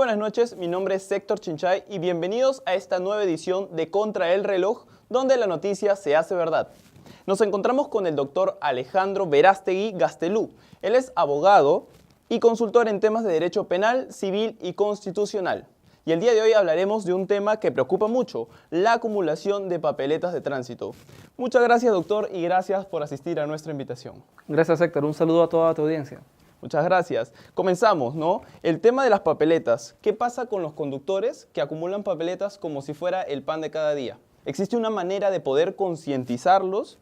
buenas noches, mi nombre es Héctor Chinchay y bienvenidos a esta nueva edición de Contra el Reloj, donde la noticia se hace verdad. Nos encontramos con el doctor Alejandro Verástegui Gastelú. Él es abogado y consultor en temas de derecho penal, civil y constitucional. Y el día de hoy hablaremos de un tema que preocupa mucho, la acumulación de papeletas de tránsito. Muchas gracias, doctor, y gracias por asistir a nuestra invitación. Gracias, Héctor. Un saludo a toda tu audiencia. Muchas gracias. Comenzamos, ¿no? El tema de las papeletas. ¿Qué pasa con los conductores que acumulan papeletas como si fuera el pan de cada día? ¿Existe una manera de poder concientizarlos?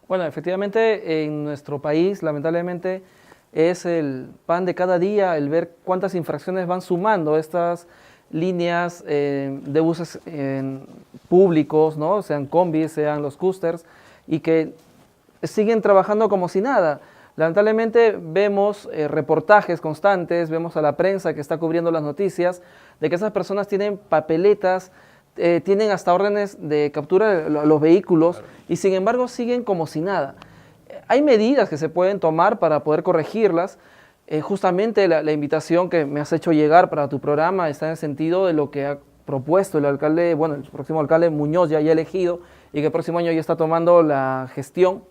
Bueno, efectivamente, en nuestro país, lamentablemente, es el pan de cada día el ver cuántas infracciones van sumando estas líneas de buses públicos, ¿no? Sean combis, sean los cústers, y que siguen trabajando como si nada. Lamentablemente vemos reportajes constantes, vemos a la prensa que está cubriendo las noticias de que esas personas tienen papeletas, tienen hasta órdenes de captura de los vehículos, claro, y sin embargo siguen como si nada. Hay medidas que se pueden tomar para poder corregirlas. Justamente la invitación que me has hecho llegar para tu programa está en el sentido de lo que ha propuesto el alcalde, bueno, el próximo alcalde Muñoz ya elegido, y que el próximo año ya está tomando la gestión.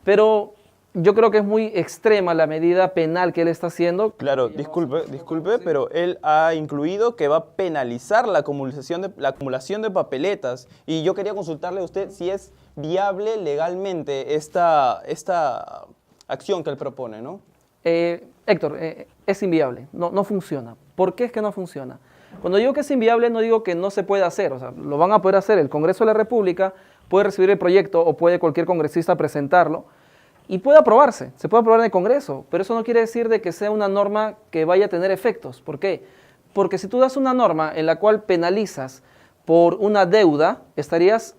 Pero yo creo que es muy extrema la medida penal que él está haciendo. Claro, disculpe, pero él ha incluido que va a penalizar la acumulación de papeletas. Y yo quería consultarle a usted si es viable legalmente esta acción que él propone, ¿no? Héctor, es inviable, no funciona. ¿Por qué es que no funciona? Cuando digo que es inviable, no digo que no se pueda hacer, o sea, lo van a poder hacer. El Congreso de la República puede recibir el proyecto o puede cualquier congresista presentarlo y puede aprobarse, se puede aprobar en el Congreso, pero eso no quiere decir de que sea una norma que vaya a tener efectos. ¿Por qué? Porque si tú das una norma en la cual penalizas por una deuda, estarías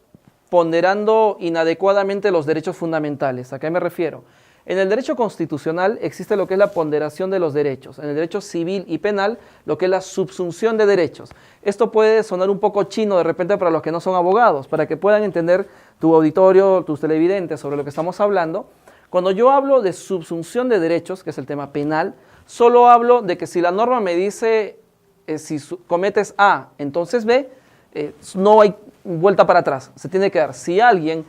ponderando inadecuadamente los derechos fundamentales. ¿A qué me refiero? En el derecho constitucional existe lo que es la ponderación de los derechos. En el derecho civil y penal, lo que es la subsunción de derechos. Esto puede sonar un poco chino de repente para los que no son abogados, para que puedan entender tu auditorio, tus televidentes sobre lo que estamos hablando. Cuando yo hablo de subsunción de derechos, que es el tema penal, solo hablo de que si la norma me dice si cometes A, entonces B, no hay vuelta para atrás, se tiene que dar. Si alguien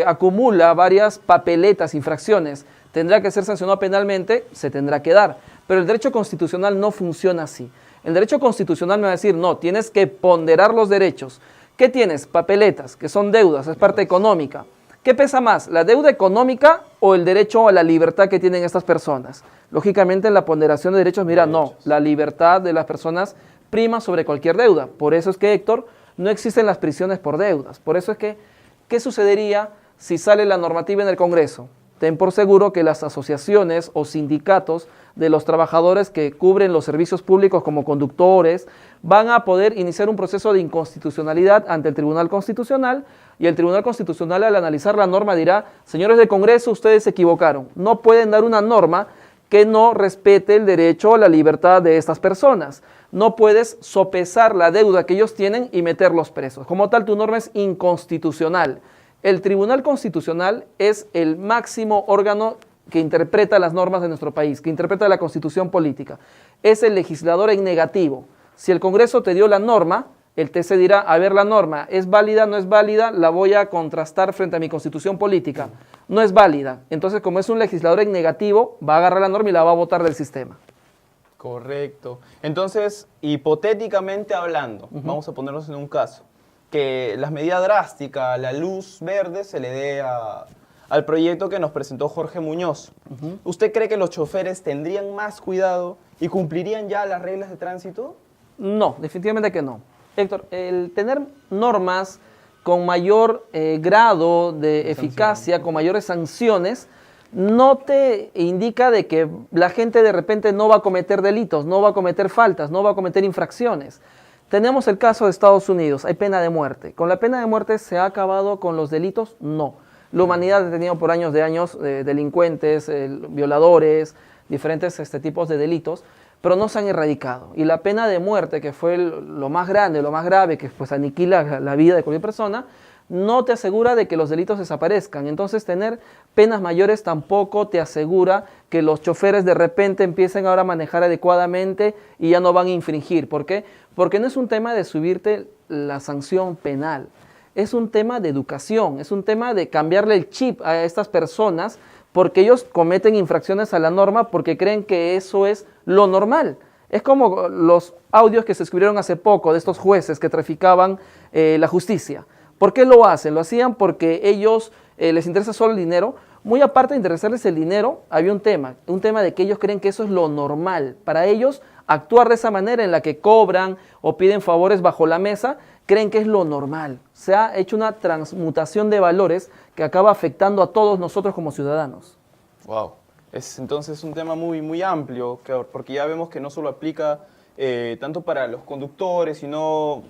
acumula varias papeletas, infracciones, tendrá que ser sancionado penalmente, se tendrá que dar. Pero el derecho constitucional no funciona así. El derecho constitucional me va a decir, no, tienes que ponderar los derechos. ¿Qué tienes? Papeletas, que son deudas, es parte económica. ¿Qué pesa más, la deuda económica o el derecho a la libertad que tienen estas personas? Lógicamente en la ponderación de derechos, mira, no, la libertad de las personas prima sobre cualquier deuda. Por eso es que, Héctor, no existen las prisiones por deudas. Por eso es que, ¿qué sucedería si sale la normativa en el Congreso? Ten por seguro que las asociaciones o sindicatos de los trabajadores que cubren los servicios públicos como conductores van a poder iniciar un proceso de inconstitucionalidad ante el Tribunal Constitucional, y el Tribunal Constitucional, al analizar la norma, dirá, señores del Congreso, ustedes se equivocaron, no pueden dar una norma que no respete el derecho a la libertad de estas personas. No puedes sopesar la deuda que ellos tienen y meterlos presos. Como tal, tu norma es inconstitucional. El Tribunal Constitucional es el máximo órgano que interpreta las normas de nuestro país, que interpreta la Constitución política. Es el legislador en negativo. Si el Congreso te dio la norma, el TC dirá, a ver, la norma, ¿es válida, no es válida? La voy a contrastar frente a mi Constitución política. No es válida. Entonces, como es un legislador en negativo, va a agarrar la norma y la va a botar del sistema. Correcto. Entonces, hipotéticamente hablando, vamos a ponernos en un caso, que la medida drástica, la luz verde, se le dé al proyecto que nos presentó Jorge Muñoz. ¿Usted cree que los choferes tendrían más cuidado y cumplirían ya las reglas de tránsito? No, definitivamente que no. Héctor, el tener normas con mayor grado de eficacia, con mayores sanciones, no te indica de que la gente de repente no va a cometer delitos, no va a cometer faltas, no va a cometer infracciones. Tenemos el caso de Estados Unidos, hay pena de muerte. ¿Con la pena de muerte se ha acabado con los delitos? No. La humanidad ha tenido por años delincuentes, violadores, diferentes tipos de delitos, pero no se han erradicado. Y la pena de muerte, que fue lo más grande, lo más grave, que pues aniquila la vida de cualquier persona, no te asegura de que los delitos desaparezcan. Entonces, tener penas mayores tampoco te asegura que los choferes de repente empiecen ahora a manejar adecuadamente y ya no van a infringir. ¿Por qué? Porque no es un tema de subirte la sanción penal, es un tema de educación, es un tema de cambiarle el chip a estas personas porque ellos cometen infracciones a la norma porque creen que eso es lo normal. Es como los audios que se descubrieron hace poco de estos jueces que traficaban la justicia. ¿Por qué lo hacen? Lo hacían porque ellos les interesa solo el dinero. Muy aparte de interesarles el dinero, había un tema de que ellos creen que eso es lo normal. Para ellos, actuar de esa manera en la que cobran o piden favores bajo la mesa, creen que es lo normal. Se ha hecho una transmutación de valores que acaba afectando a todos nosotros como ciudadanos. Wow. Es entonces un tema muy amplio, porque ya vemos que no solo aplica tanto para los conductores, sino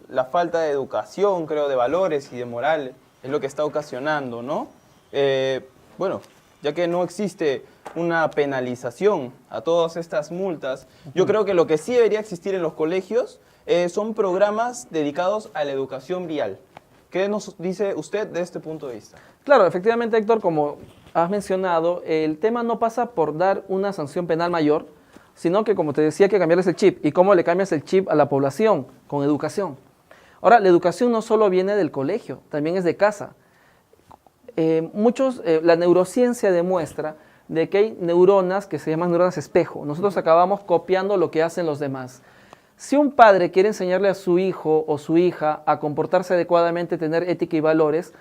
la falta de educación, creo, de valores y de moral es lo que está ocasionando, ¿no? Bueno, ya que no existe una penalización a todas estas multas, yo creo que lo que sí debería existir en los colegios son programas dedicados a la educación vial. ¿Qué nos dice usted de este punto de vista? Claro, efectivamente, Héctor, como has mencionado, el tema no pasa por dar una sanción penal mayor, sino que, como te decía, hay que cambiarles el chip. ¿Y cómo le cambias el chip a la población? Con educación. Ahora, la educación no solo viene del colegio, también es de casa. La neurociencia demuestra de que hay neuronas que se llaman neuronas espejo. Nosotros acabamos copiando lo que hacen los demás. Si un padre quiere enseñarle a su hijo o su hija a comportarse adecuadamente, tener ética y valores,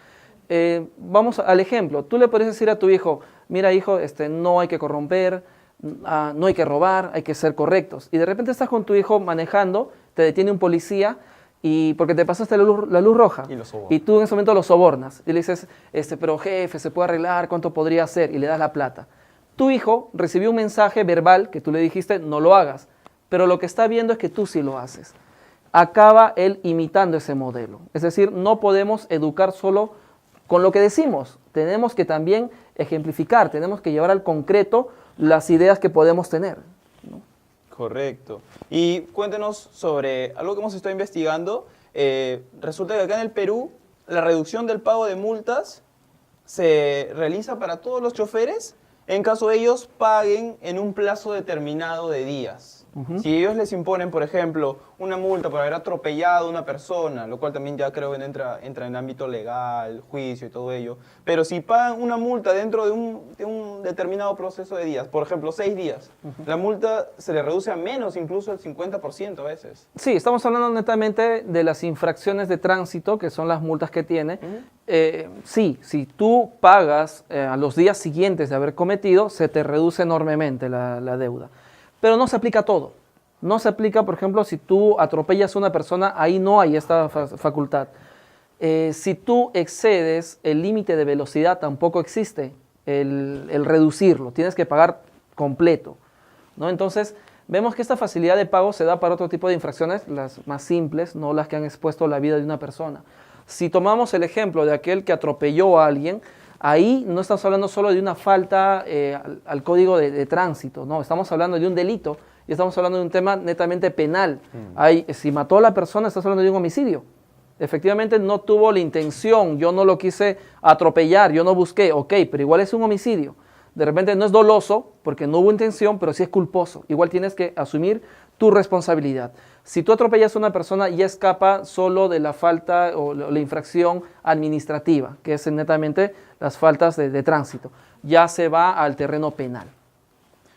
vamos al ejemplo. Tú le puedes decir a tu hijo, mira hijo, no hay que corromper, no hay que robar, hay que ser correctos. Y de repente estás con tu hijo manejando, te detiene un policía y porque te pasaste la luz roja. Y tú en ese momento lo sobornas. Y le dices, pero jefe, ¿se puede arreglar? ¿Cuánto podría hacer? Y le das la plata. Tu hijo recibió un mensaje verbal que tú le dijiste, no lo hagas. Pero lo que está viendo es que tú sí lo haces. Acaba él imitando ese modelo. Es decir, no podemos educar solo con lo que decimos. Tenemos que también ejemplificar, tenemos que llevar al concreto las ideas que podemos tener, ¿no? Correcto. Y cuéntenos sobre algo que hemos estado investigando. Resulta que acá en el Perú la reducción del pago de multas se realiza para todos los choferes en caso ellos paguen en un plazo determinado de días. Si ellos les imponen, por ejemplo, una multa por haber atropellado a una persona, lo cual también ya creo que entra en ámbito legal, juicio y todo ello, pero si pagan una multa dentro de un determinado proceso de días, por ejemplo, 6 días, la multa se le reduce a menos, incluso el 50% a veces. Sí, estamos hablando netamente de las infracciones de tránsito, que son las multas que tiene. Sí, si tú pagas a los días siguientes de haber cometido, se te reduce enormemente la deuda. Pero no se aplica a todo. No se aplica, por ejemplo, si tú atropellas a una persona, ahí no hay esta facultad. Si tú excedes el límite de velocidad, tampoco existe el reducirlo. Tienes que pagar completo, ¿no? Entonces, vemos que esta facilidad de pago se da para otro tipo de infracciones, las más simples, no las que han expuesto la vida de una persona. Si tomamos el ejemplo de aquel que atropelló a alguien, ahí no estamos hablando solo de una falta al código de tránsito, no, estamos hablando de un delito y estamos hablando de un tema netamente penal. Si mató a la persona, estás hablando de un homicidio. Efectivamente no tuvo la intención, yo no lo quise atropellar, yo no busqué, ok, pero igual es un homicidio. De repente no es doloso porque no hubo intención, pero sí es culposo. Igual tienes que asumir tu responsabilidad. Si tú atropellas a una persona, ya escapa solo de la falta o la infracción administrativa, que es netamente las faltas de tránsito. Ya se va al terreno penal.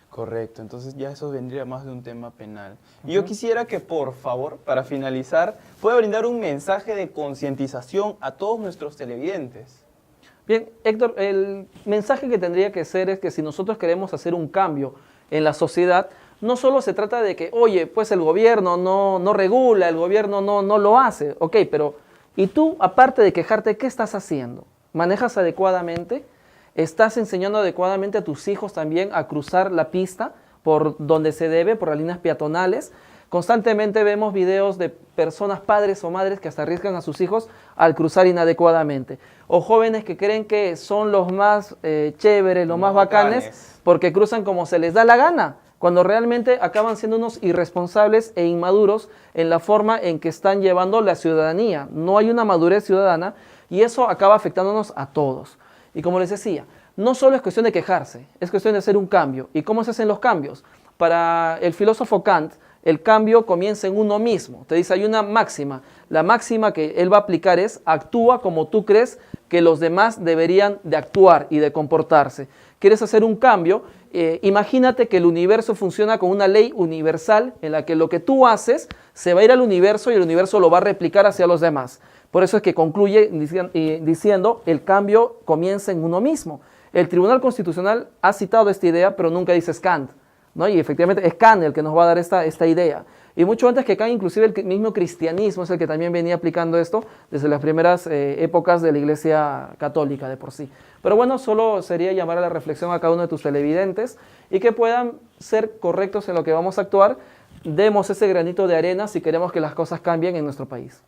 Correcto, entonces ya eso vendría más de un tema penal. Y yo quisiera que, por favor, para finalizar, pueda brindar un mensaje de concientización a todos nuestros televidentes. Bien, Héctor, el mensaje que tendría que ser es que si nosotros queremos hacer un cambio en la sociedad, no solo se trata de que, oye, pues el gobierno no regula, el gobierno no lo hace, ok, pero ¿y tú, aparte de quejarte, qué estás haciendo? ¿Manejas adecuadamente? ¿Estás enseñando adecuadamente a tus hijos también a cruzar la pista por donde se debe, por las líneas peatonales? Constantemente vemos videos de personas, padres o madres, que hasta arriesgan a sus hijos al cruzar inadecuadamente. O jóvenes que creen que son los más chéveres, los más bacanes, porque cruzan como se les da la gana, cuando realmente acaban siendo unos irresponsables e inmaduros en la forma en que están llevando la ciudadanía. No hay una madurez ciudadana y eso acaba afectándonos a todos. Y como les decía, no solo es cuestión de quejarse, es cuestión de hacer un cambio. ¿Y cómo se hacen los cambios? Para el filósofo Kant, el cambio comienza en uno mismo. Te dice, hay una máxima. La máxima que él va a aplicar es: actúa como tú crees que los demás deberían de actuar y de comportarse. ¿Quieres hacer un cambio? Imagínate que el universo funciona con una ley universal en la que lo que tú haces se va a ir al universo y el universo lo va a replicar hacia los demás. Por eso es que concluye diciendo, el cambio comienza en uno mismo. El Tribunal Constitucional ha citado esta idea, pero nunca dice Kant, ¿no? Y efectivamente es Kant el que nos va a dar esta idea. Y mucho antes que Kant, inclusive el mismo cristianismo es el que también venía aplicando esto desde las primeras épocas de la Iglesia Católica de por sí. Pero bueno, solo sería llamar a la reflexión a cada uno de tus televidentes y que puedan ser correctos en lo que vamos a actuar. Demos ese granito de arena si queremos que las cosas cambien en nuestro país.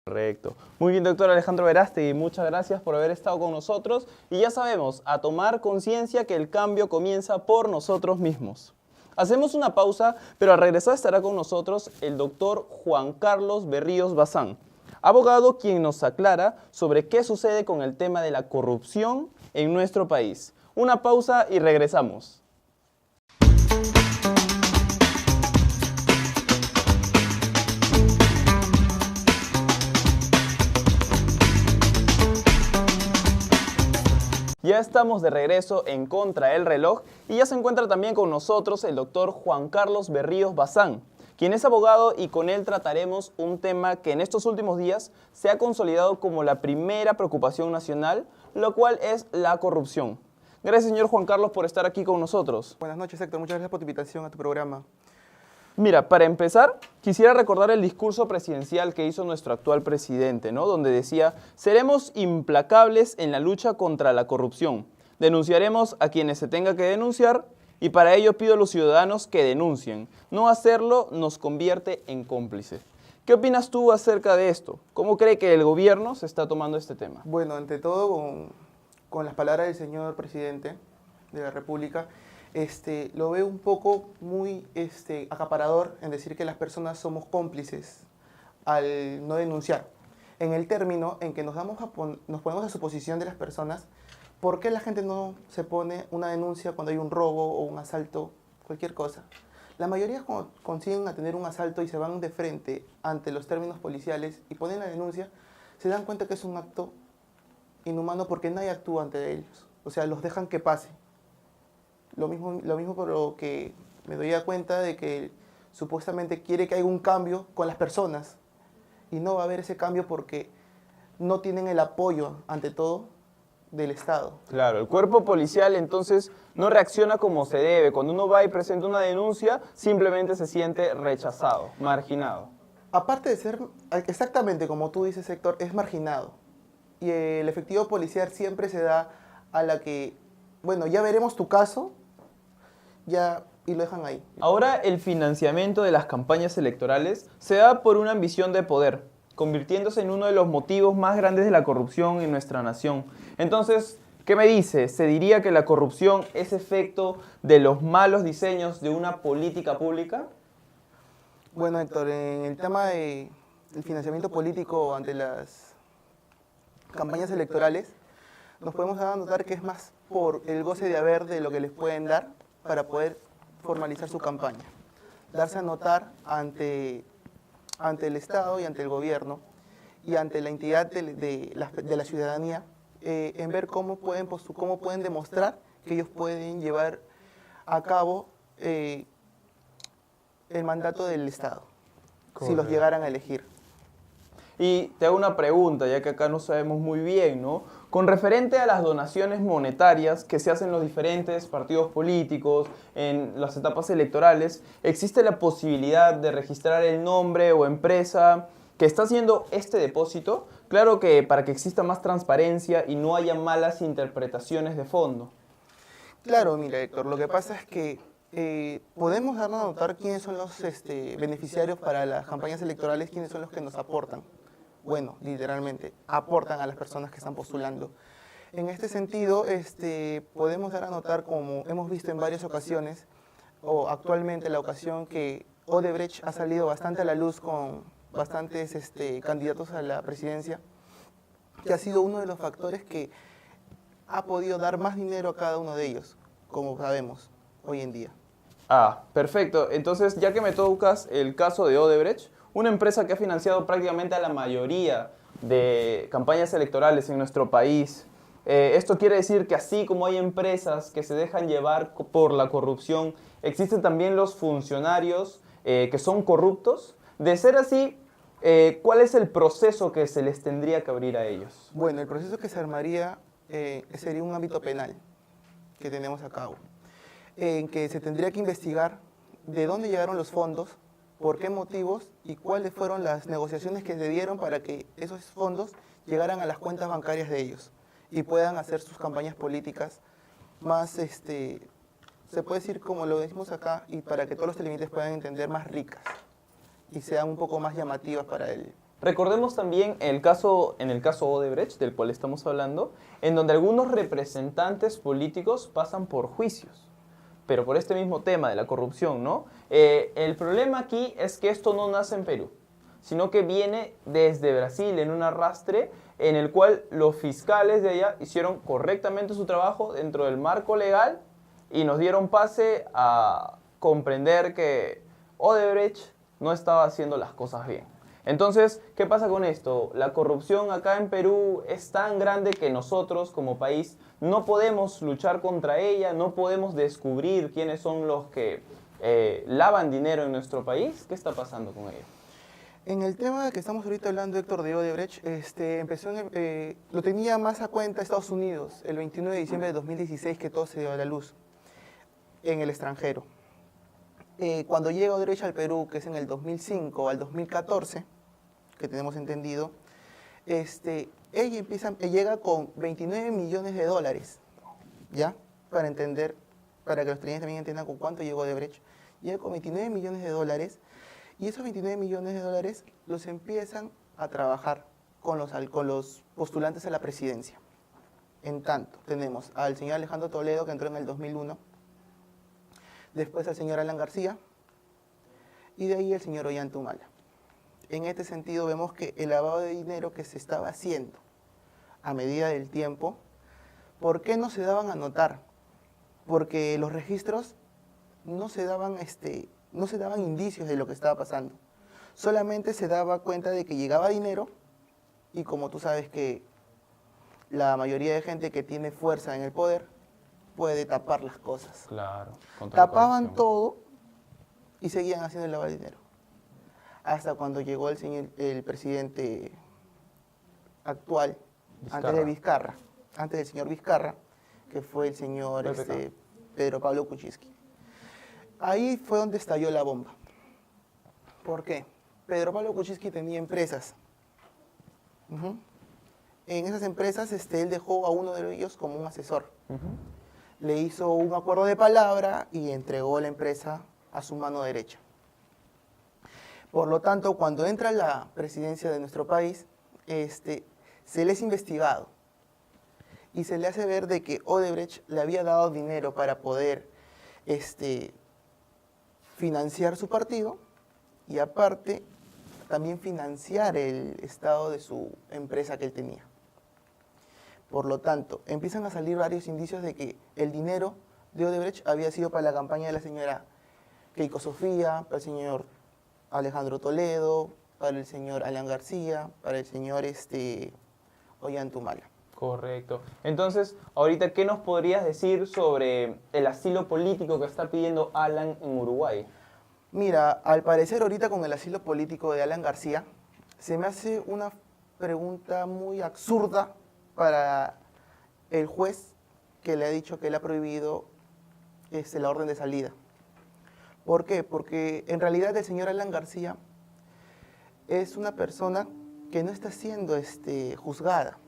Correcto. Muy bien, doctor Alejandro Verástegui, muchas gracias por haber estado con nosotros. Y ya sabemos, a tomar conciencia que el cambio comienza por nosotros mismos. Hacemos una pausa, pero al regresar estará con nosotros el doctor Juan Carlos Berríos Bazán, abogado quien nos aclara sobre qué sucede con el tema de la corrupción en nuestro país. Una pausa y regresamos. Ya estamos de regreso en Contra el Reloj y ya se encuentra también con nosotros el doctor Juan Carlos Berríos Bazán, quien es abogado, y con él trataremos un tema que en estos últimos días se ha consolidado como la primera preocupación nacional, lo cual es la corrupción. Gracias, señor Juan Carlos, por estar aquí con nosotros. Buenas noches, Héctor. Muchas gracias por tu invitación a tu programa. Mira, para empezar, quisiera recordar el discurso presidencial que hizo nuestro actual presidente, ¿no? Donde decía: seremos implacables en la lucha contra la corrupción, denunciaremos a quienes se tenga que denunciar y para ello pido a los ciudadanos que denuncien. No hacerlo nos convierte en cómplices. ¿Qué opinas tú acerca de esto? ¿Cómo cree que el gobierno se está tomando este tema? Bueno, ante todo, con las palabras del señor presidente de la República, lo veo un poco muy acaparador en decir que las personas somos cómplices al no denunciar. En el término en que nos ponemos a suposición de las personas, ¿por qué la gente no se pone una denuncia cuando hay un robo o un asalto, cualquier cosa? La mayoría cuando consiguen tener un asalto y se van de frente ante los términos policiales y ponen la denuncia, se dan cuenta que es un acto inhumano porque nadie actúa ante ellos. O sea, los dejan que pase. Lo mismo por lo que me doy cuenta de que supuestamente quiere que haya un cambio con las personas y no va a haber ese cambio porque no tienen el apoyo, ante todo, del Estado. Claro, el cuerpo policial entonces no reacciona como se debe. Cuando uno va y presenta una denuncia, simplemente se siente rechazado, marginado. Aparte de ser exactamente como tú dices, Héctor, es marginado. Y el efectivo policial siempre se da a la que, bueno, ya veremos tu caso, y lo dejan ahí. Ahora el financiamiento de las campañas electorales se da por una ambición de poder, convirtiéndose en uno de los motivos más grandes de la corrupción en nuestra nación. Entonces, ¿qué me dice? ¿Se diría que la corrupción es efecto de los malos diseños de una política pública? Bueno, Héctor, en el tema del financiamiento político ante las campañas electorales, nos podemos dar a notar que es más por el goce de haber de lo que les pueden dar para poder formalizar su campaña. Darse a notar ante el Estado y ante el gobierno y ante la entidad de la ciudadanía, en ver cómo pueden demostrar que ellos pueden llevar a cabo el mandato del Estado, si los llegaran a elegir. Y te hago una pregunta, ya que acá no sabemos muy bien, ¿no? Con referente a las donaciones monetarias que se hacen los diferentes partidos políticos en las etapas electorales, ¿existe la posibilidad de registrar el nombre o empresa que está haciendo este depósito? Claro que para que exista más transparencia y no haya malas interpretaciones de fondo. Claro, mira, Héctor, lo que pasa es que podemos darnos a notar quiénes son los beneficiarios para las campañas electorales, quiénes son los que nos aportan. Bueno, literalmente, aportan a las personas que están postulando. En este sentido, podemos dar a notar, como hemos visto en varias ocasiones, o actualmente la ocasión que Odebrecht ha salido bastante a la luz con bastantes candidatos a la presidencia, que ha sido uno de los factores que ha podido dar más dinero a cada uno de ellos, como sabemos hoy en día. Ah, perfecto. Entonces, ya que me tocas el caso de Odebrecht, una empresa que ha financiado prácticamente a la mayoría de campañas electorales en nuestro país, esto quiere decir que así como hay empresas que se dejan llevar por la corrupción, existen también los funcionarios que son corruptos. De ser así, ¿cuál es el proceso que se les tendría que abrir a ellos? Bueno, el proceso que se armaría sería un ámbito penal que tenemos a cabo, en que se tendría que investigar de dónde llegaron los fondos, por qué motivos y cuáles fueron las negociaciones que se dieron para que esos fondos llegaran a las cuentas bancarias de ellos y puedan hacer sus campañas políticas más, se puede decir como lo decimos acá, y para que todos los televidentes puedan entender, más ricas y sean un poco más llamativas para él. Recordemos también en el caso Odebrecht, del cual estamos hablando, en donde algunos representantes políticos pasan por juicios, pero por este mismo tema de la corrupción, ¿no? El problema aquí es que esto no nace en Perú, sino que viene desde Brasil en un arrastre en el cual los fiscales de allá hicieron correctamente su trabajo dentro del marco legal y nos dieron pase a comprender que Odebrecht no estaba haciendo las cosas bien. Entonces, ¿qué pasa con esto? La corrupción acá en Perú es tan grande que nosotros como país no podemos luchar contra ella, no podemos descubrir quiénes son los que lavan dinero en nuestro país. ¿Qué está pasando con ello? En el tema que estamos ahorita hablando, Héctor, de Odebrecht, lo tenía más a cuenta Estados Unidos el 29 de diciembre de 2016, que todo se dio a la luz en el extranjero. Cuando llega Odebrecht al Perú, que es en el 2005 al 2014, que tenemos entendido, ella llega con 29 millones de dólares, ¿ya? Para entender, para que los clientes también entiendan con cuánto llegó Odebrecht. Llega con 29 millones de dólares y esos 29 millones de dólares los empiezan a trabajar con los postulantes a la presidencia. En tanto, tenemos al señor Alejandro Toledo, que entró en el 2001, después al señor Alan García, y de ahí el señor Ollantumala. En este sentido vemos que el lavado de dinero que se estaba haciendo a medida del tiempo, ¿por qué no se daban a notar? Porque los registros no se daban indicios de lo que estaba pasando. Solamente se daba cuenta de que llegaba dinero y como tú sabes que la mayoría de gente que tiene fuerza en el poder puede tapar las cosas. Claro. Tapaban todo y seguían haciendo el lavado de dinero. Hasta cuando llegó el presidente actual, Vizcarra. antes del señor Vizcarra, que fue el señor Pedro Pablo Kuczynski. Ahí fue donde estalló la bomba. ¿Por qué? Pedro Pablo Kuczynski tenía empresas. En esas empresas él dejó a uno de ellos como un asesor. Le hizo un acuerdo de palabra y entregó la empresa a su mano derecha. Por lo tanto, cuando entra a la presidencia de nuestro país, se le es investigado y se le hace ver de que Odebrecht le había dado dinero para poder financiar su partido y aparte también financiar el estado de su empresa que él tenía. Por lo tanto, empiezan a salir varios indicios de que el dinero de Odebrecht había sido para la campaña de la señora Keiko Sofía, para el señor Alejandro Toledo, para el señor Alan García, para el señor Ollantumala. Correcto. Entonces, ahorita, ¿qué nos podrías decir sobre el asilo político que está pidiendo Alan en Uruguay? Mira, al parecer ahorita con el asilo político de Alan García, se me hace una pregunta muy absurda para el juez que le ha dicho que le ha prohibido la orden de salida. ¿Por qué? Porque en realidad el señor Alan García es una persona que no está siendo juzgada.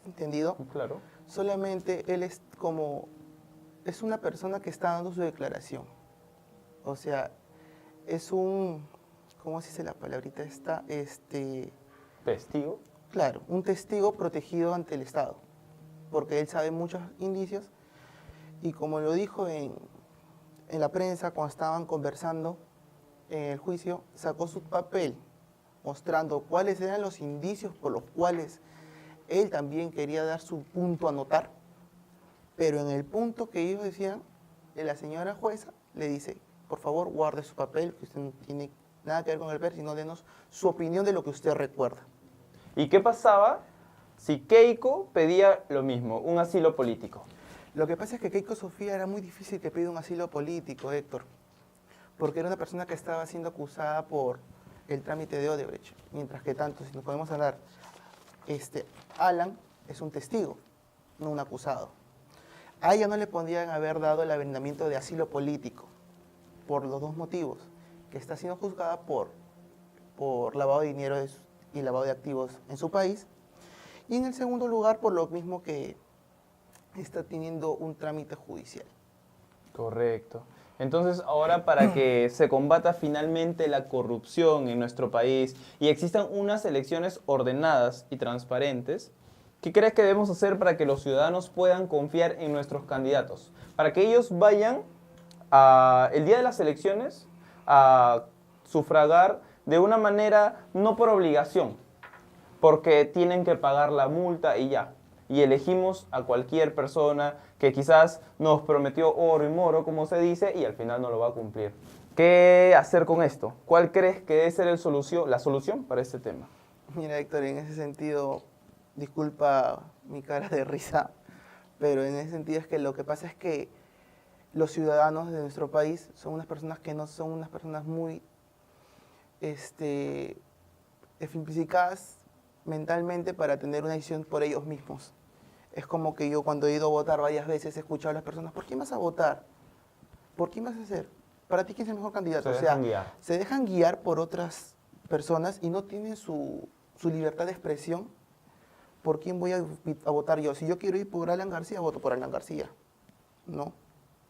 ¿Entendido? Claro. Solamente él es una persona que está dando su declaración. O sea, es un, ¿cómo se dice la palabrita esta? ¿Testigo? Claro, un testigo protegido ante el Estado, porque él sabe muchos indicios y como lo dijo en en la prensa, cuando estaban conversando en el juicio, sacó su papel mostrando cuáles eran los indicios por los cuales él también quería dar su punto a notar, pero en el punto que ellos decían, la señora jueza le dice, por favor, guarde su papel, que usted no tiene nada que ver con el ver, sino denos su opinión de lo que usted recuerda. ¿Y qué pasaba si Keiko pedía lo mismo, un asilo político? Lo que pasa es que Keiko Sofía era muy difícil que pida un asilo político, Héctor, porque era una persona que estaba siendo acusada por el trámite de Odebrecht, mientras que tanto, si nos podemos hablar, Alan es un testigo, no un acusado. A ella no le podían haber dado el avenimiento de asilo político, por los dos motivos, que está siendo juzgada por lavado de dinero y lavado de activos en su país, y en el segundo lugar, por lo mismo que está teniendo un trámite judicial. Correcto. Entonces, ahora para que se combata finalmente la corrupción en nuestro país y existan unas elecciones ordenadas y transparentes, ¿qué crees que debemos hacer para que los ciudadanos puedan confiar en nuestros candidatos? Para que ellos vayan el día de las elecciones a sufragar de una manera no por obligación, porque tienen que pagar la multa y ya. Y elegimos a cualquier persona que quizás nos prometió oro y moro, como se dice, y al final no lo va a cumplir. ¿Qué hacer con esto? ¿Cuál crees que debe ser la solución para este tema? Mira, Héctor, en ese sentido, disculpa mi cara de risa, pero en ese sentido es que lo que pasa es que los ciudadanos de nuestro país son unas personas que no son unas personas muy simplificadas mentalmente para tener una decisión por ellos mismos. Es como que yo cuando he ido a votar varias veces he escuchado a las personas, ¿por quién vas a votar? ¿Por quién vas a hacer? ¿Para ti quién es el mejor candidato? Se dejan guiar por otras personas y no tienen su libertad de expresión por quién voy a votar yo. Si yo quiero ir por Alan García, voto por Alan García. ¿No?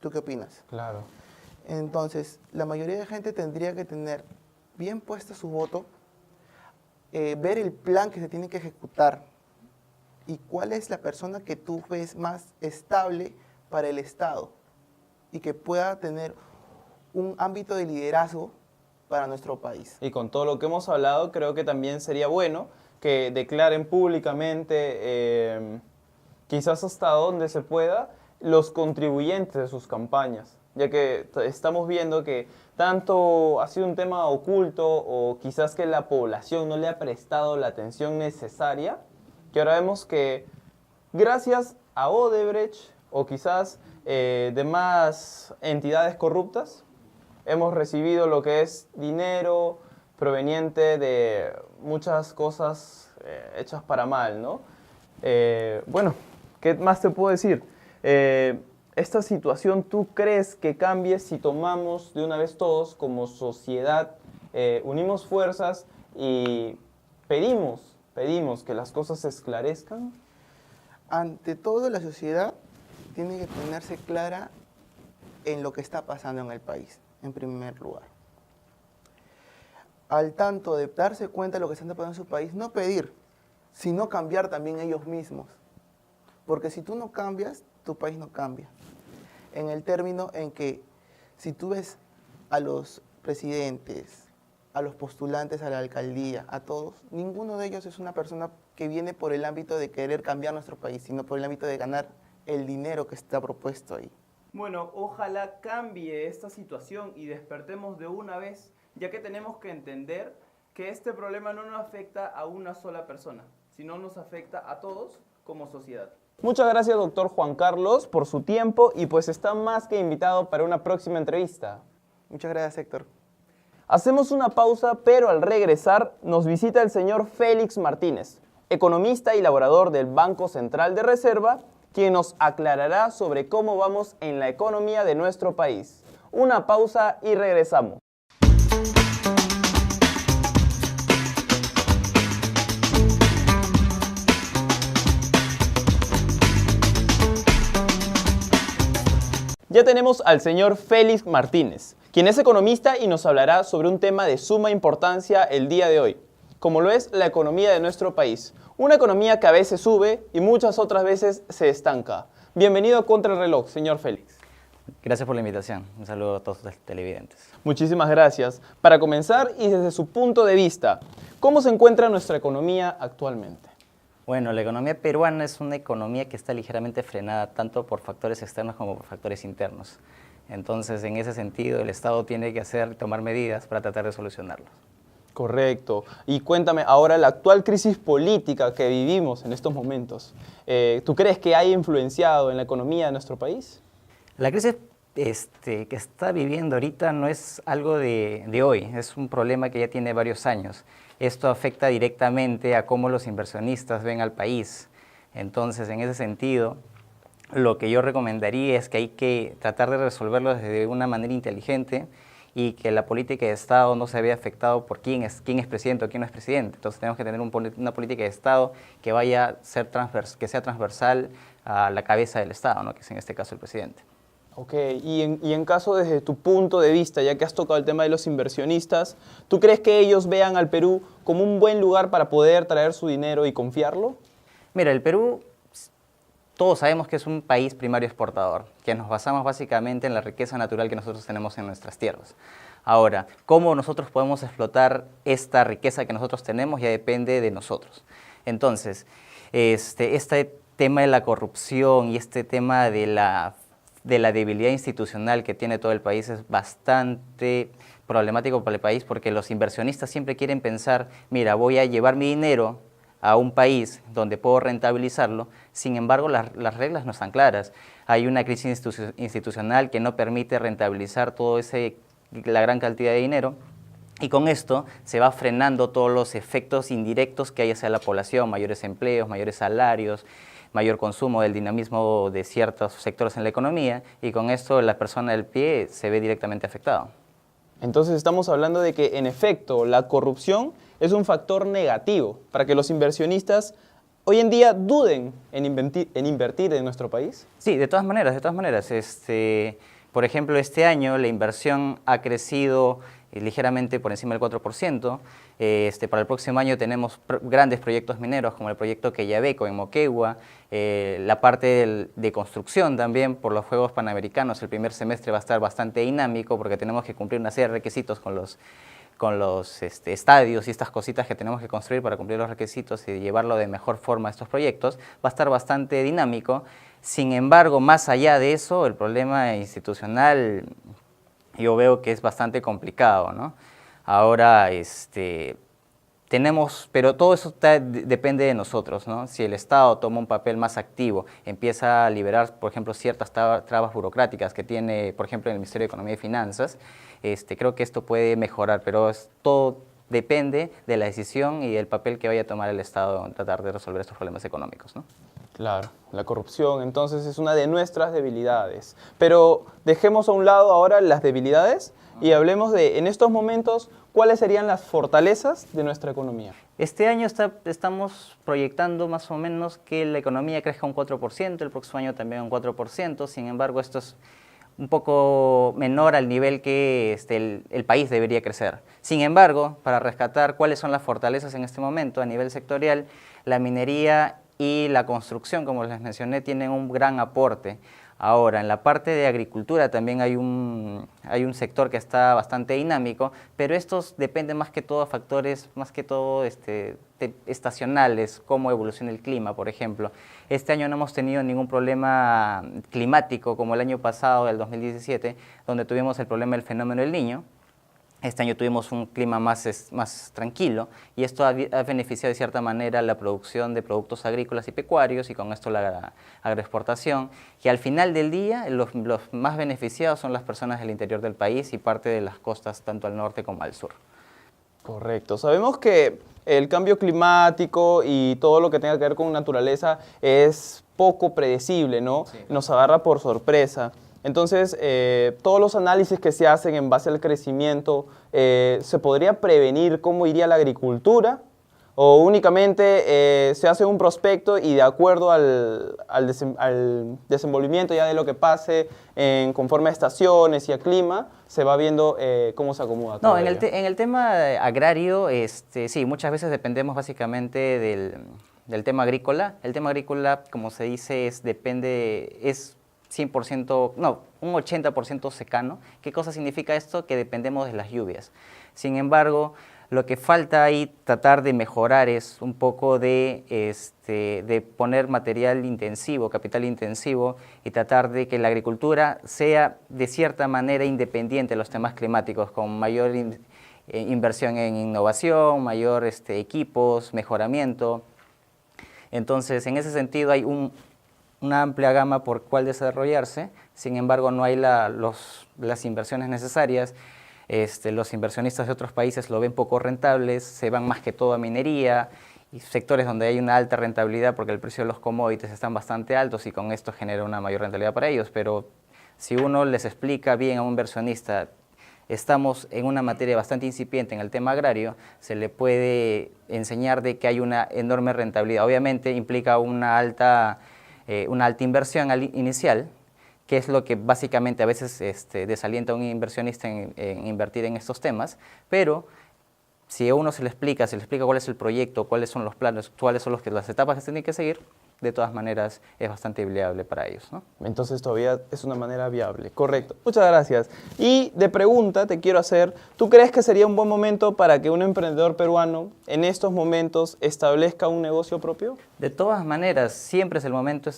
¿Tú qué opinas? Claro. Entonces, la mayoría de gente tendría que tener bien puesta su voto, ver el plan que se tiene que ejecutar y cuál es la persona que tú ves más estable para el Estado y que pueda tener un ámbito de liderazgo para nuestro país. Y con todo lo que hemos hablado, creo que también sería bueno que declaren públicamente, quizás hasta donde se pueda, los contribuyentes de sus campañas, ya que estamos viendo que tanto ha sido un tema oculto o quizás que la población no le ha prestado la atención necesaria, que ahora vemos que gracias a Odebrecht o quizás demás entidades corruptas, hemos recibido lo que es dinero proveniente de muchas cosas hechas para mal, ¿no? Bueno, ¿qué más te puedo decir? Esta situación, ¿tú crees que cambie si tomamos de una vez todos como sociedad, unimos fuerzas y pedimos que las cosas se esclarezcan? Ante todo, la sociedad tiene que ponerse clara en lo que está pasando en el país, en primer lugar. Al tanto de darse cuenta de lo que está pasando en su país, no pedir, sino cambiar también ellos mismos. Porque si tú no cambias, tu país no cambia. En el término en que si tú ves a los presidentes, a los postulantes a la alcaldía, a todos, ninguno de ellos es una persona que viene por el ámbito de querer cambiar nuestro país, sino por el ámbito de ganar el dinero que está propuesto ahí. Bueno, ojalá cambie esta situación y despertemos de una vez, ya que tenemos que entender que este problema no nos afecta a una sola persona, sino nos afecta a todos como sociedad. Muchas gracias, doctor Juan Carlos, por su tiempo y pues está más que invitado para una próxima entrevista. Muchas gracias, Héctor. Hacemos una pausa, pero al regresar nos visita el señor Félix Martínez, economista y laborador del Banco Central de Reserva, quien nos aclarará sobre cómo vamos en la economía de nuestro país. Una pausa y regresamos. Ya tenemos al señor Félix Martínez, quien es economista y nos hablará sobre un tema de suma importancia el día de hoy, como lo es la economía de nuestro país. Una economía que a veces sube y muchas otras veces se estanca. Bienvenido a Contra el Reloj, señor Félix. Gracias por la invitación. Un saludo a todos los televidentes. Muchísimas gracias. Para comenzar, y desde su punto de vista, ¿cómo se encuentra nuestra economía actualmente? Bueno, la economía peruana es una economía que está ligeramente frenada tanto por factores externos como por factores internos. Entonces, en ese sentido, el Estado tiene que tomar medidas para tratar de solucionarlos. Correcto. Y cuéntame, ahora la actual crisis política que vivimos en estos momentos, ¿tú crees que haya influenciado en la economía de nuestro país? La crisis que está viviendo ahorita no es algo de hoy, es un problema que ya tiene varios años. Esto afecta directamente a cómo los inversionistas ven al país. Entonces, en ese sentido, lo que yo recomendaría es que hay que tratar de resolverlo de una manera inteligente y que la política de Estado no se vea afectado por quién es presidente o quién no es presidente. Entonces tenemos que tener una política de Estado que vaya a ser que sea transversal a la cabeza del Estado, ¿no? Que es en este caso el presidente. Ok, y en caso desde tu punto de vista, ya que has tocado el tema de los inversionistas, ¿tú crees que ellos vean al Perú como un buen lugar para poder traer su dinero y confiarlo? Mira, el Perú, todos sabemos que es un país primario exportador, que nos basamos básicamente en la riqueza natural que nosotros tenemos en nuestras tierras. Ahora, cómo nosotros podemos explotar esta riqueza que nosotros tenemos ya depende de nosotros. Entonces, este tema de la corrupción y este tema de la debilidad institucional que tiene todo el país es bastante problemático para el país porque los inversionistas siempre quieren pensar, mira, voy a llevar mi dinero a un país donde puedo rentabilizarlo, sin embargo las reglas no están claras. Hay una crisis institucional que no permite rentabilizar la gran cantidad de dinero y con esto se va frenando todos los efectos indirectos que hay hacia la población, mayores empleos, mayores salarios, mayor consumo del dinamismo de ciertos sectores en la economía y con esto la persona del pie se ve directamente afectada. Entonces estamos hablando de que en efecto la corrupción es un factor negativo para que los inversionistas hoy en día duden en invertir en nuestro país. Sí, de todas maneras. Por ejemplo, este año la inversión ha crecido ligeramente por encima del 4%. Para el próximo año tenemos grandes proyectos mineros como el proyecto Quellaveco en Moquegua, la parte de construcción también por los Juegos Panamericanos. El primer semestre va a estar bastante dinámico porque tenemos que cumplir una serie de requisitos con los estadios y estas cositas que tenemos que construir para cumplir los requisitos y llevarlo de mejor forma a estos proyectos. Va a estar bastante dinámico. Sin embargo, más allá de eso, el problema institucional yo veo que es bastante complicado, ¿no? Ahora, pero todo eso depende de nosotros, ¿no? Si el Estado toma un papel más activo, empieza a liberar, por ejemplo, ciertas trabas burocráticas que tiene, por ejemplo, en el Ministerio de Economía y Finanzas, creo que esto puede mejorar, pero todo depende de la decisión y del papel que vaya a tomar el Estado en tratar de resolver estos problemas económicos, ¿no? Claro, la corrupción entonces es una de nuestras debilidades. Pero dejemos a un lado ahora las debilidades y hablemos de, en estos momentos, ¿cuáles serían las fortalezas de nuestra economía? Este año estamos proyectando más o menos que la economía crezca un 4%, el próximo año también un 4%, sin embargo esto es un poco menor al nivel que el país debería crecer. Sin embargo, para rescatar cuáles son las fortalezas en este momento a nivel sectorial, la minería y la construcción, como les mencioné, tienen un gran aporte. Ahora, en la parte de agricultura también hay un sector que está bastante dinámico, pero estos dependen más que todo de factores, estacionales, como evoluciona el clima, por ejemplo. Este año no hemos tenido ningún problema climático como el año pasado, del 2017, donde tuvimos el problema del fenómeno del Niño. Este año tuvimos un clima más tranquilo y esto ha beneficiado de cierta manera la producción de productos agrícolas y pecuarios y con esto la agroexportación, que al final del día los más beneficiados son las personas del interior del país y parte de las costas tanto al norte como al sur. Correcto. Sabemos que el cambio climático y todo lo que tenga que ver con naturaleza es poco predecible, ¿no? Sí. Nos agarra por sorpresa. Entonces, todos los análisis que se hacen en base al crecimiento, ¿se podría prevenir cómo iría la agricultura? ¿O únicamente se hace un prospecto y de acuerdo al desenvolvimiento ya de lo que pase conforme a estaciones y a clima, se va viendo cómo se acomoda todo? No, en el tema agrario, sí, muchas veces dependemos básicamente del tema agrícola. El tema agrícola, como se dice, 100%, no, un 80% secano. ¿Qué cosa significa esto? Que dependemos de las lluvias. Sin embargo, lo que falta ahí tratar de mejorar es un poco de poner material intensivo, capital intensivo, y tratar de que la agricultura sea de cierta manera independiente de los temas climáticos, con mayor inversión en innovación, mayor equipos, mejoramiento. Entonces, en ese sentido hay una amplia gama por cuál desarrollarse, sin embargo no hay las inversiones necesarias. Los inversionistas de otros países lo ven poco rentables, se van más que todo a minería y sectores donde hay una alta rentabilidad porque el precio de los commodities están bastante altos y con esto genera una mayor rentabilidad para ellos. Pero si uno les explica bien a un inversionista, estamos en una materia bastante incipiente en el tema agrario, se le puede enseñar de que hay una enorme rentabilidad. Obviamente implica una alta inversión inicial, que es lo que básicamente a veces desalienta a un inversionista en invertir en estos temas, pero si a uno se le explica cuál es el proyecto, cuáles son los planes, cuáles son las etapas que se tienen que seguir, de todas maneras es bastante viable para ellos, ¿no? Entonces todavía es una manera viable. Correcto. Muchas gracias. Y de pregunta te quiero hacer, ¿tú crees que sería un buen momento para que un emprendedor peruano en estos momentos establezca un negocio propio? De todas maneras, siempre es el momento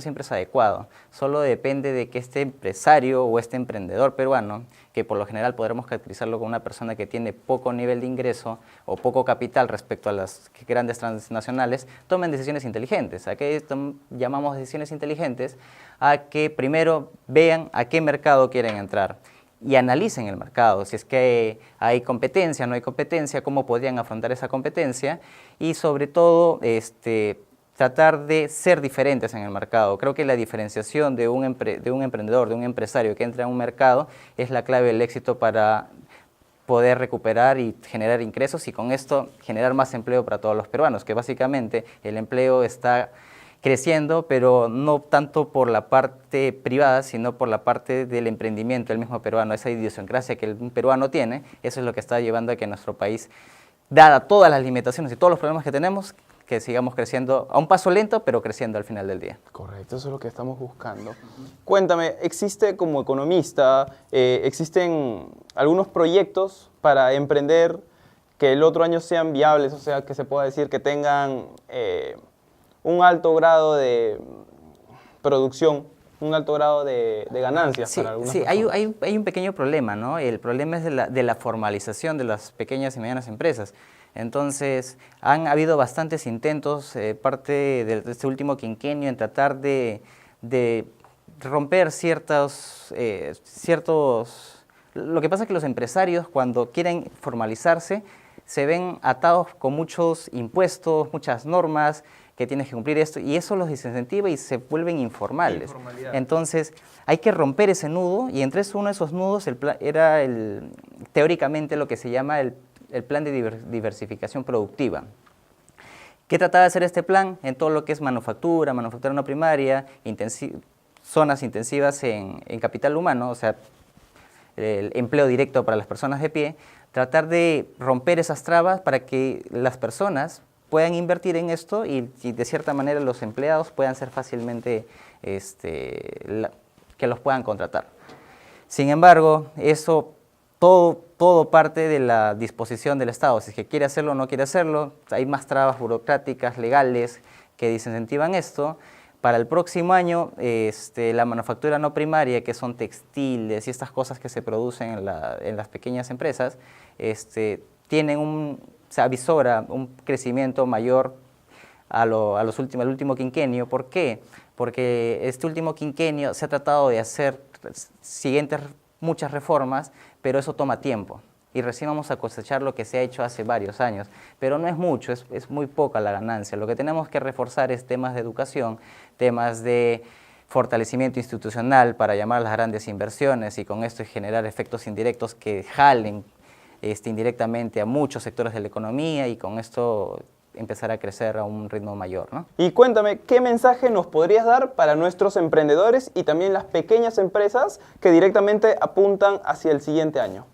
siempre es adecuado. Solo depende de que este empresario o este emprendedor peruano, que por lo general podremos caracterizarlo como una persona que tiene poco nivel de ingreso o poco capital respecto a las grandes transnacionales, tomen decisiones inteligentes. ¿A qué llamamos decisiones inteligentes? A que primero vean a qué mercado quieren entrar y analicen el mercado, si es que hay competencia, no hay competencia, cómo podrían afrontar esa competencia y sobre todo tratar de ser diferentes en el mercado. Creo que la diferenciación de un emprendedor, de un empresario que entra en un mercado es la clave del éxito para poder recuperar y generar ingresos y con esto generar más empleo para todos los peruanos, que básicamente el empleo está creciendo, pero no tanto por la parte privada, sino por la parte del emprendimiento del mismo peruano, esa idiosincrasia que el peruano tiene, eso es lo que está llevando a que nuestro país, dada todas las limitaciones y todos los problemas que tenemos, que sigamos creciendo a un paso lento, pero creciendo al final del día. Correcto, eso es lo que estamos buscando. Cuéntame, ¿existe como economista, existen algunos proyectos para emprender que el otro año sean viables, o sea, que se pueda decir que tengan un alto grado de producción, un alto grado de ganancias para algunas personas? Hay un pequeño problema, ¿no? El problema es de la formalización de las pequeñas y medianas empresas. Entonces, han habido bastantes intentos, parte de este último quinquenio, en tratar de romper ciertos... Lo que pasa es que los empresarios, cuando quieren formalizarse, se ven atados con muchos impuestos, muchas normas, que tienes que cumplir esto, y eso los desincentiva y se vuelven informales. Entonces, hay que romper ese nudo, y entre uno de esos nudos era teóricamente lo que se llama el plan de diversificación productiva. ¿Qué trataba de hacer este plan? En todo lo que es manufactura no primaria, zonas intensivas en capital humano, o sea, el empleo directo para las personas de pie, tratar de romper esas trabas para que las personas puedan invertir en esto y de cierta manera los empleados puedan ser fácilmente, que los puedan contratar. Sin embargo, eso todo parte de la disposición del Estado. Si es que quiere hacerlo o no quiere hacerlo, hay más trabas burocráticas, legales, que desincentivan esto. Para el próximo año, la manufactura no primaria, que son textiles y estas cosas que se producen en las pequeñas empresas, se avisora un crecimiento mayor al último quinquenio. ¿Por qué? Porque este último quinquenio se ha tratado de hacer muchas reformas, pero eso toma tiempo. Y recién vamos a cosechar lo que se ha hecho hace varios años. Pero no es mucho, es muy poca la ganancia. Lo que tenemos que reforzar es temas de educación, temas de fortalecimiento institucional para llamar a las grandes inversiones y con esto generar efectos indirectos que jalen indirectamente a muchos sectores de la economía y con esto empezar a crecer a un ritmo mayor, ¿no? Y cuéntame, ¿qué mensaje nos podrías dar para nuestros emprendedores y también las pequeñas empresas que directamente apuntan hacia el siguiente año?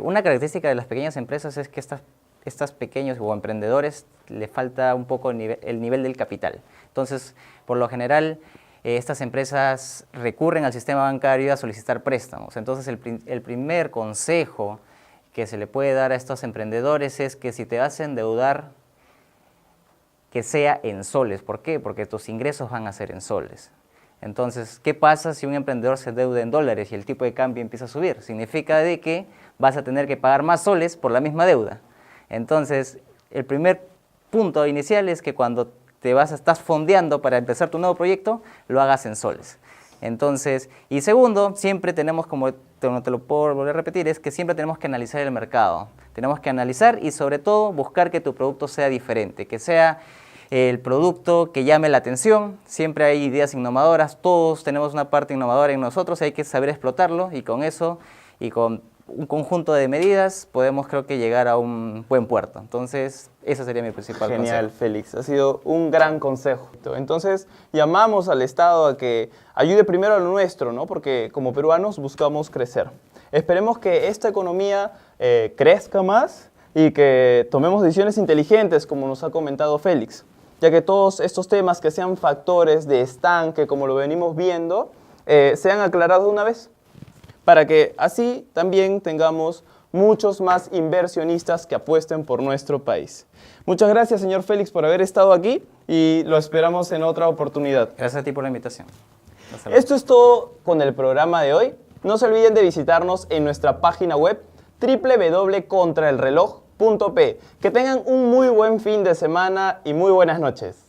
Una característica de las pequeñas empresas es que estas pequeños o emprendedores le falta un poco el nivel del capital. Entonces, por lo general, estas empresas recurren al sistema bancario a solicitar préstamos. Entonces, el primer consejo que se le puede dar a estos emprendedores es que si te vas a endeudar, que sea en soles. ¿Por qué? Porque tus ingresos van a ser en soles. Entonces, ¿qué pasa si un emprendedor se endeuda en dólares y el tipo de cambio empieza a subir? Significa de que vas a tener que pagar más soles por la misma deuda. Entonces, el primer punto inicial es que cuando estás fondeando para empezar tu nuevo proyecto, lo hagas en soles. Entonces, y segundo, siempre tenemos, como te lo puedo volver a repetir, es que siempre tenemos que analizar el mercado. Tenemos que analizar y sobre todo buscar que tu producto sea diferente, que sea el producto que llame la atención. Siempre hay ideas innovadoras, todos tenemos una parte innovadora en nosotros, hay que saber explotarlo y con eso y con un conjunto de medidas podemos, creo que, llegar a un buen puerto. Entonces, ese sería mi principal consejo. Genial, Félix. Ha sido un gran consejo. Entonces, llamamos al Estado a que ayude primero a lo nuestro, ¿no? Porque como peruanos buscamos crecer. Esperemos que esta economía crezca más y que tomemos decisiones inteligentes, como nos ha comentado Félix, ya que todos estos temas que sean factores de estanque, como lo venimos viendo, sean aclarados de una vez, para que así también tengamos muchos más inversionistas que apuesten por nuestro país. Muchas gracias, señor Félix, por haber estado aquí y lo esperamos en otra oportunidad. Gracias a ti por la invitación. Hasta luego. Esto es todo con el programa de hoy. No se olviden de visitarnos en nuestra página web www.contraelreloj.p. Que tengan un muy buen fin de semana y muy buenas noches.